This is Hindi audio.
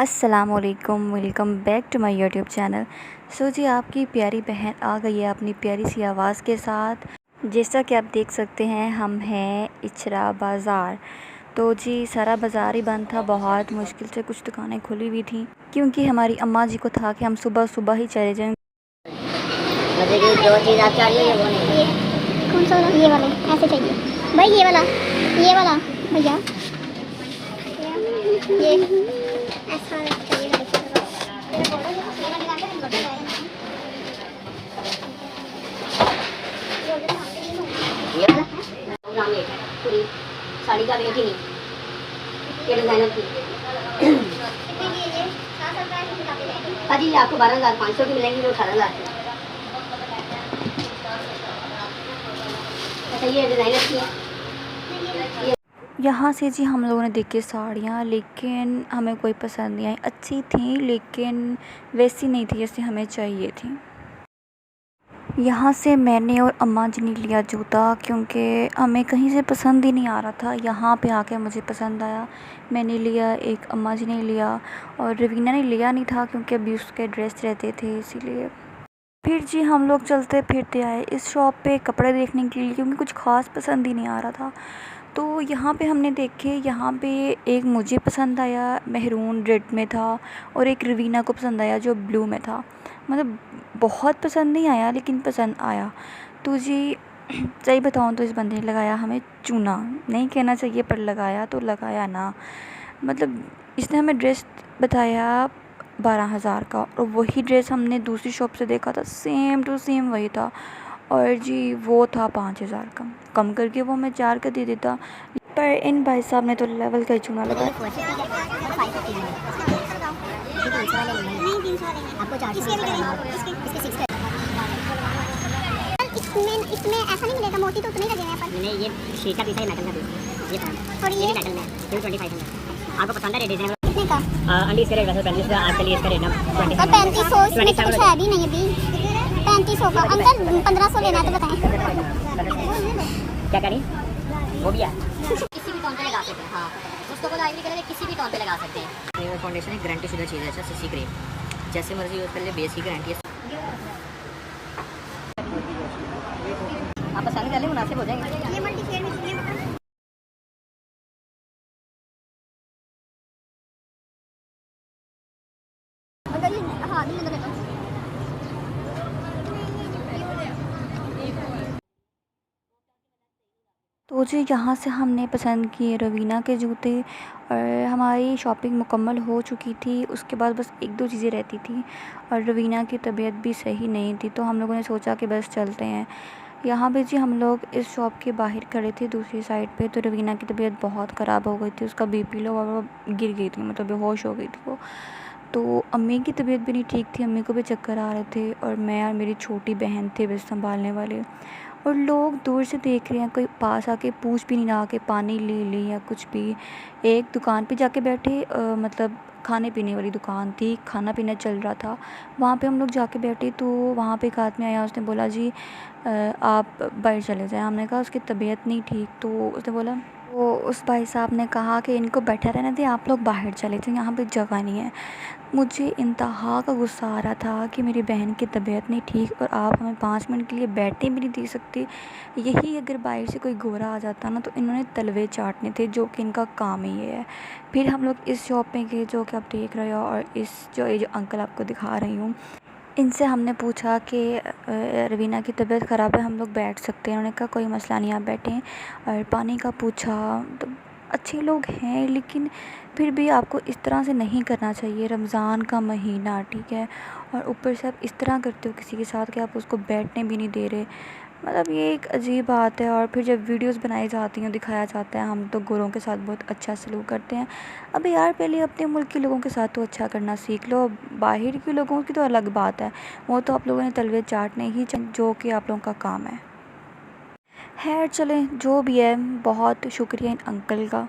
अस्सलामुअलैकुम, welcome back to my YouTube channel. So जी, आपकी प्यारी बहन आ गई है अपनी प्यारी सी आवाज़ के साथ। जैसा कि आप देख सकते हैं, हम हैं इचरा बाज़ार। तो जी, सारा बाज़ार ही बंद था। बहुत मुश्किल से कुछ दुकानें खुली हुई थी, क्योंकि हमारी अम्मा जी को था कि हम सुबह सुबह ही चले जाएँ। जो चीज़ आप चाहिए वो नहीं, कौन सा वाला? ये वाला ऐसे चाहिए भाई, ये वाला भैया, ये ऐसा चाहिए। पूरी साड़ी का रेट ही नहीं, ये डिज़ाइनर की जी आपको 12,500 की मिलेंगी, जो 18,000। अच्छा, ये डिज़ाइनर की है। यहाँ से जी हम लोगों ने देखी साड़ियाँ, लेकिन हमें कोई पसंद नहीं आई। अच्छी थी लेकिन वैसी नहीं थी जैसी हमें चाहिए थी। यहाँ से मैंने और अम्मा जी ने लिया जूता, क्योंकि हमें कहीं से पसंद ही नहीं आ रहा था। यहाँ पे आके मुझे पसंद आया, मैंने लिया। एक अम्मा जी ने लिया और रवीना ने लिया नहीं था, क्योंकि अभी उसके ड्रेस रहते थे, इसीलिए। फिर जी हम लोग चलते फिरते आए इस शॉप पे कपड़े देखने के लिए, क्योंकि कुछ ख़ास पसंद ही नहीं आ रहा था। तो यहाँ पे हमने देखे, यहाँ पे एक मुझे पसंद आया, मेहरून रेड में था, और एक रवीना को पसंद आया जो ब्लू में था। मतलब बहुत पसंद नहीं आया, लेकिन पसंद आया। तो जी सही बताऊँ तो इस बंदे ने लगाया हमें चूना, नहीं कहना चाहिए, पर लगाया तो लगाया ना। मतलब इसने हमें ड्रेस बताया 12,000 का, और वही ड्रेस हमने दूसरी शॉप से देखा था, सेम टू सेम वही था। और जी वो था 5,000 का, कम करके वो हमें 4 का दे देता। पर इन भाई साहब ने तो लेवल का ही चूना लगाया। इसमें ऐसा नहीं मिलेगा, मोती तो नहीं लगेगा पर नहीं, ये शीशा पीस है, मेटल का पीस, ये फैन और ये मेटल में 22500। आपको पसंद है डिजाइन कितने का? अंडी इसका रेट वैसे 35 का, आपके लिए इसका रेट ना 3500। इसमें तो कुछ है भी नहीं अभी। 3500 का अंकल 1500 लेना है तो बताएं। क्या करें, वो भी है, किसी भी टोन पे लगा सकते हैं। हाँ, उसको बोला आइवरी कलर किसी भी टोन पे लगा सकते हैं। ये फाउंडेशन है, गारंटी शुदा चीज़ है। अच्छा, सीसी क्रीम जैसे मर्जी यूज़ कर ले, बेस की गारंटी है। आप पसंद कर ले, मुनासिब हो जाएंगे। ये मल्टी शेड में चाहिए अगर ये, हाँ दिल लगा देता हूँ। तो जी यहाँ से हमने पसंद किए रवीना के जूते, और हमारी शॉपिंग मुकम्मल हो चुकी थी। उसके बाद बस एक दो चीज़ें रहती थी, और रवीना की तबीयत भी सही नहीं थी, तो हम लोगों ने सोचा कि बस चलते हैं। यहाँ पे जी हम लोग इस शॉप के बाहर खड़े थे दूसरी साइड पे, तो रवीना की तबीयत बहुत ख़राब हो गई थी, उसका बीपी लो और वो गिर गई थी, मतलब बेहोश हो गई थी वो। तो अम्मी की तबीयत भी नहीं ठीक थी, अम्मी को भी चक्कर आ रहे थे, और मैं और मेरी छोटी बहन थे बस संभालने वाले। और लोग दूर से देख रहे हैं, कोई पास आके पूछ भी नहीं रहा कि पानी ले ली या कुछ भी। एक दुकान पे जाके बैठे, मतलब खाने पीने वाली दुकान थी, खाना पीना चल रहा था, वहाँ पे हम लोग जाके बैठे। तो वहाँ पे एक आदमी आया, उसने बोला जी आप बाहर चले जाएं। हमने कहा उसकी तबीयत नहीं ठीक, तो उसने बोला, तो उस भाई साहब ने कहा कि इनको बैठा रहने दें, आप लोग बाहर चले जाएं, यहाँ पे जगह नहीं है। मुझे इंतहा का गुस्सा आ रहा था कि मेरी बहन की तबीयत नहीं ठीक, और आप हमें 5 मिनट के लिए बैठने भी नहीं दे सकते। यही अगर बाहर से कोई गोरा आ जाता ना, तो इन्होंने तलवे चाटने थे, जो कि इनका काम ही है। फिर हम लोग इस शॉप में गए जो कि आप देख रहे हो, और ये जो अंकल आपको दिखा रही हूँ, इनसे हमने पूछा कि रवीना की तबीयत ख़राब है, हम लोग बैठ सकते हैं? उन्होंने कहा कोई मसला नहीं, आप बैठें। और पानी का पूछा, तो अच्छे लोग हैं, लेकिन फिर भी आपको इस तरह से नहीं करना चाहिए, रमज़ान का महीना, ठीक है? और ऊपर से आप इस तरह करते हो किसी के साथ कि आप उसको बैठने भी नहीं दे रहे। मतलब ये एक अजीब बात है। और फिर जब वीडियोस बनाई जाती हैं, दिखाया जाता है हम तो गोरों के साथ बहुत अच्छा सलूक करते हैं। अबे यार, पहले अपने मुल्क के लोगों के साथ तो अच्छा करना सीख लो, बाहर के लोगों की तो अलग बात है, वो तो आप लोगों ने तलवे चाटने ही जो कि आप लोगों का काम है। खैर चलें, जो भी है, बहुत शुक्रिया इन अंकल का।